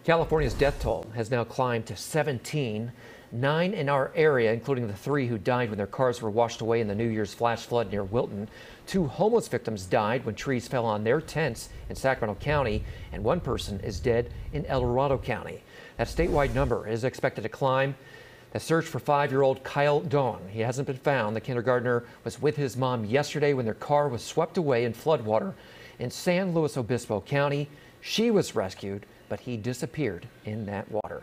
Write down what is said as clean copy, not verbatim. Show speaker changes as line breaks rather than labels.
California's death toll has now climbed to 17, 9 in our area, including the 3 who died when their cars were washed away in the New Year's flash flood near Wilton. 2 homeless victims died when trees fell on their tents in Sacramento County, and 1 person is dead in El Dorado County. That statewide number is expected to climb. The search for 5-year-old Kyle Doan, he hasn't been found. The kindergartner was with his mom yesterday when their car was swept away in floodwater in San Luis Obispo County. She was rescued, but he disappeared in that water.